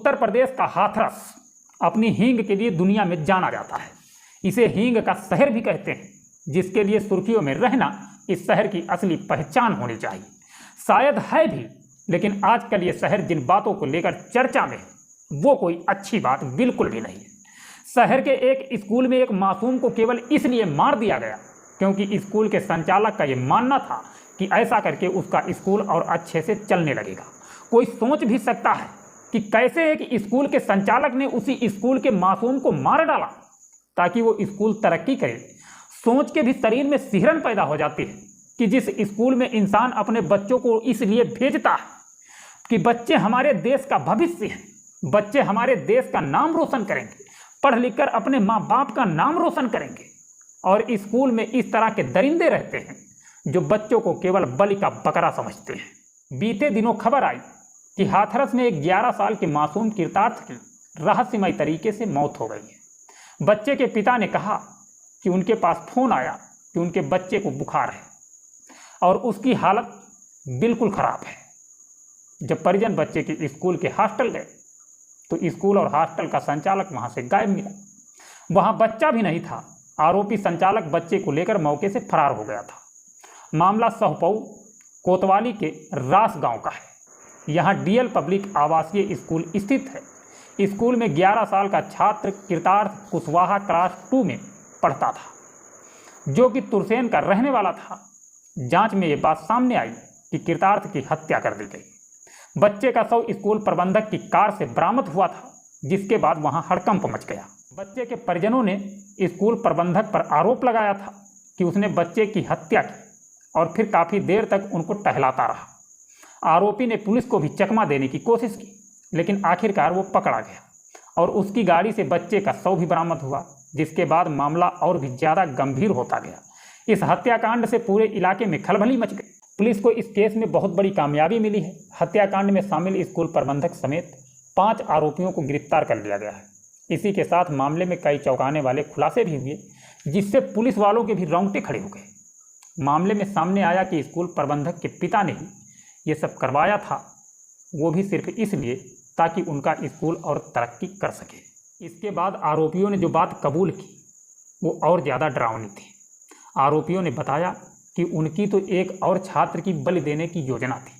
उत्तर प्रदेश का हाथरस अपनी हींग के लिए दुनिया में जाना जाता है। इसे हींग का शहर भी कहते हैं, जिसके लिए सुर्खियों में रहना इस शहर की असली पहचान होनी चाहिए। शायद है भी, लेकिन आजकल ये शहर जिन बातों को लेकर चर्चा में है वो कोई अच्छी बात बिल्कुल भी नहीं है। शहर के एक स्कूल में एक मासूम को केवल इसलिए मार दिया गया क्योंकि स्कूल के संचालक का ये मानना था कि ऐसा करके उसका स्कूल और अच्छे से चलने लगेगा। कोई सोच भी सकता है कि कैसे एक स्कूल के संचालक ने उसी स्कूल के मासूम को मार डाला ताकि वो स्कूल तरक्की करे। सोच के भी शरीर में सिहरन पैदा हो जाती है कि जिस स्कूल में इंसान अपने बच्चों को इसलिए भेजता है कि बच्चे हमारे देश का भविष्य हैं, बच्चे हमारे देश का नाम रोशन करेंगे, पढ़ लिख कर अपने माँ बाप का नाम रोशन करेंगे, और स्कूल में इस तरह के दरिंदे रहते हैं जो बच्चों को केवल बलि का बकरा समझते हैं। बीते दिनों खबर आई कि हाथरस में एक 11 साल के मासूम कृतार्थ की रहस्यमय तरीके से मौत हो गई है। बच्चे के पिता ने कहा कि उनके पास फोन आया कि उनके बच्चे को बुखार है और उसकी हालत बिल्कुल खराब है। जब परिजन बच्चे के स्कूल के हॉस्टल गए तो स्कूल और हॉस्टल का संचालक वहां से गायब मिला। वहां बच्चा भी नहीं था। आरोपी संचालक बच्चे को लेकर मौके से फरार हो गया था। मामला सहपऊ कोतवाली के रास गांव का है। यहाँ डीएल पब्लिक आवासीय स्कूल स्थित है। स्कूल में 11 साल का छात्र कृतार्थ कुशवाहा क्लास 2 में पढ़ता था, जो कि तुरसेन का रहने वाला था। जांच में ये बात सामने आई कि कृतार्थ की हत्या कर दी गई। बच्चे का शव स्कूल प्रबंधक की कार से बरामद हुआ था, जिसके बाद वहां हड़कंप मच गया। बच्चे के परिजनों ने स्कूल प्रबंधक पर आरोप लगाया था कि उसने बच्चे की हत्या की और फिर काफ़ी देर तक उनको टहलाता रहा। आरोपी ने पुलिस को भी चकमा देने की कोशिश की, लेकिन आखिरकार वो पकड़ा गया और उसकी गाड़ी से बच्चे का शव भी बरामद हुआ, जिसके बाद मामला और भी ज़्यादा गंभीर होता गया। इस हत्याकांड से पूरे इलाके में खलबली मच गई। पुलिस को इस केस में बहुत बड़ी कामयाबी मिली है। हत्याकांड में शामिल स्कूल प्रबंधक समेत 5 आरोपियों को गिरफ्तार कर लिया गया है। इसी के साथ मामले में कई चौंकाने वाले खुलासे भी हुए, जिससे पुलिस वालों के भी रोंगटे खड़े हो गए। मामले में सामने आया कि स्कूल प्रबंधक के पिता ने ही ये सब करवाया था, वो भी सिर्फ इसलिए ताकि उनका स्कूल और तरक्की कर सके। इसके बाद आरोपियों ने जो बात कबूल की वो और ज़्यादा डरावनी थी। आरोपियों ने बताया कि उनकी तो एक और छात्र की बलि देने की योजना थी,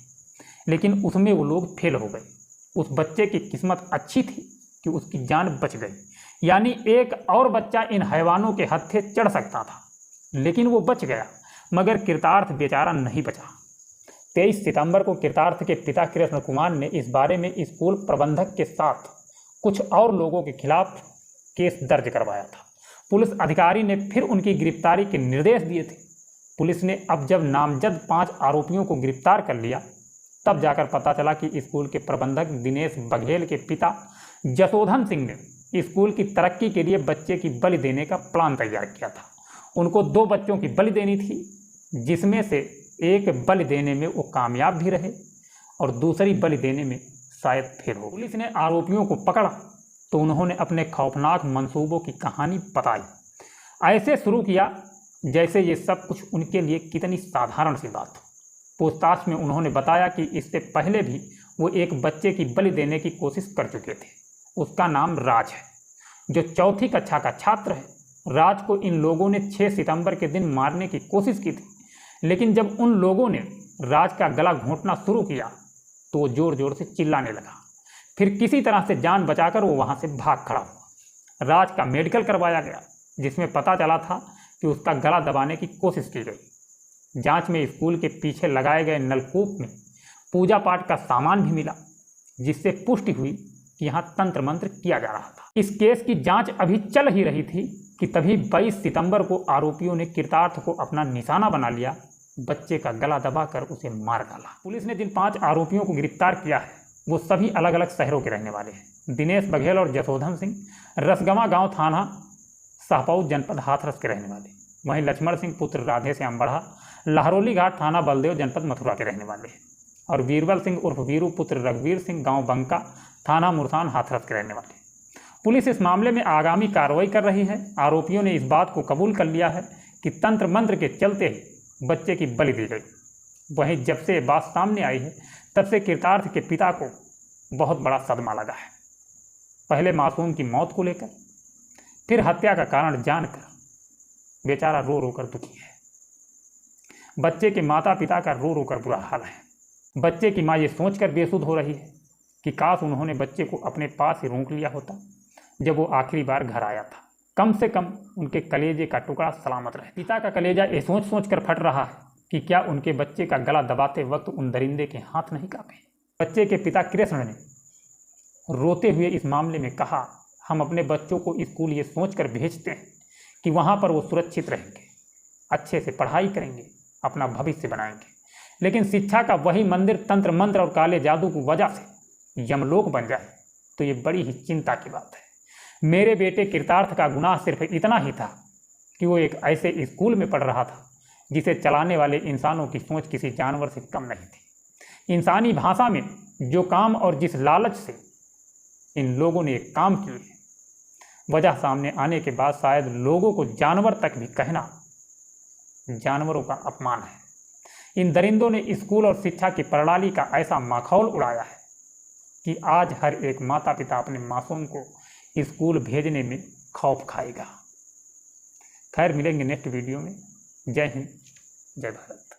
लेकिन उसमें वो लोग फेल हो गए। उस बच्चे की किस्मत अच्छी थी कि उसकी जान बच गई, यानी एक और बच्चा इन हैवानों के हत्थे चढ़ सकता था, लेकिन वो बच गया, मगर कृतार्थ बेचारा नहीं बचा। 23 सितंबर को कृतार्थ के पिता कृष्ण कुमार ने इस बारे में स्कूल प्रबंधक के साथ कुछ और लोगों के खिलाफ केस दर्ज करवाया था। पुलिस अधिकारी ने फिर उनकी गिरफ्तारी के निर्देश दिए थे। पुलिस ने अब जब नामजद 5 आरोपियों को गिरफ्तार कर लिया, तब जाकर पता चला कि स्कूल के प्रबंधक दिनेश बघेल के पिता जसोधन सिंह ने स्कूल की तरक्की के लिए बच्चे की बलि देने का प्लान तैयार किया था। उनको 2 बच्चों की बलि देनी थी, जिसमें से एक बलि देने में वो कामयाब भी रहे और दूसरी बलि देने में शायद फेल हो। पुलिस ने आरोपियों को पकड़ा तो उन्होंने अपने खौफनाक मंसूबों की कहानी बताई। ऐसे शुरू किया जैसे ये सब कुछ उनके लिए कितनी साधारण सी बात हो। पूछताछ में उन्होंने बताया कि इससे पहले भी वो एक बच्चे की बलि देने की कोशिश कर चुके थे। उसका नाम राज है, जो 4ठी कक्षा का छात्र है। राज को इन लोगों ने 6 सितंबर के दिन मारने की कोशिश की थी, लेकिन जब उन लोगों ने राज का गला घोंटना शुरू किया तो वो जोर जोर से चिल्लाने लगा। फिर किसी तरह से जान बचाकर वो वहाँ से भाग खड़ा हुआ। राज का मेडिकल करवाया गया, जिसमें पता चला था कि उसका गला दबाने की कोशिश की गई। जांच में स्कूल के पीछे लगाए गए नलकूप में पूजा पाठ का सामान भी मिला, जिससे पुष्टि हुई कि यहाँ तंत्र मंत्र किया जा रहा था। इस केस की जांच अभी चल ही रही थी कि तभी 22 सितंबर को आरोपियों ने कृतार्थ को अपना निशाना बना लिया, बच्चे का गला दबाकर उसे मार डाला। पुलिस ने जिन 5 आरोपियों को गिरफ्तार किया है वो सभी अलग अलग शहरों के रहने वाले हैं। दिनेश बघेल और जसोधन सिंह रसगमा गांव थाना शाहपऊ जनपद हाथरस के रहने वाले। वहीं लक्ष्मण सिंह पुत्र राधे श्याम बढ़ा लहरोली घाट थाना बलदेव जनपद मथुरा के रहने वाले हैं। और बीरबल सिंह उर्फ वीरू पुत्र रघुवीर सिंह गांव बंका थाना मुरसान हाथरस के रहने वाले। पुलिस इस मामले में आगामी कार्रवाई कर रही है। आरोपियों ने इस बात को कबूल कर लिया है कि तंत्र मंत्र के चलते ही बच्चे की बलि दी गई। वहीं जब से बात सामने आई है तब से कृतार्थ के पिता को बहुत बड़ा सदमा लगा है। पहले मासूम की मौत को लेकर, फिर हत्या का कारण जानकर बेचारा रो रो कर दुखी है। बच्चे के माता पिता का रो रो कर बुरा हाल है। बच्चे की माँ ये सोचकर बेसुध हो रही है कि काश उन्होंने बच्चे को अपने पास ही रोक लिया होता जब वो आखिरी बार घर आया था। कम से कम उनके कलेजे का टुकड़ा सलामत रहे। पिता का कलेजा ये सोच सोच कर फट रहा है कि क्या उनके बच्चे का गला दबाते वक्त उन दरिंदे के हाथ नहीं कांपे। बच्चे के पिता कृष्ण ने रोते हुए इस मामले में कहा, हम अपने बच्चों को स्कूल ये सोच कर भेजते हैं कि वहाँ पर वो सुरक्षित रहेंगे, अच्छे से पढ़ाई करेंगे, अपना भविष्य बनाएंगे, लेकिन शिक्षा का वही मंदिर तंत्र मंत्र और काले जादू की वजह से यमलोक बन जाए तो ये बड़ी ही चिंता की बात है। मेरे बेटे कृतार्थ का गुनाह सिर्फ इतना ही था कि वो एक ऐसे स्कूल में पढ़ रहा था जिसे चलाने वाले इंसानों की सोच किसी जानवर से कम नहीं थी। इंसानी भाषा में जो काम और जिस लालच से इन लोगों ने एक काम किए, वजह सामने आने के बाद शायद लोगों को जानवर तक भी कहना जानवरों का अपमान है। इन दरिंदों ने स्कूल और शिक्षा की प्रणाली का ऐसा माखौल उड़ाया है कि आज हर एक माता पिता अपने मासूम को स्कूल भेजने में खौफ खाएगा। खैर, मिलेंगे नेक्स्ट वीडियो में। जय हिंद, जय भारत।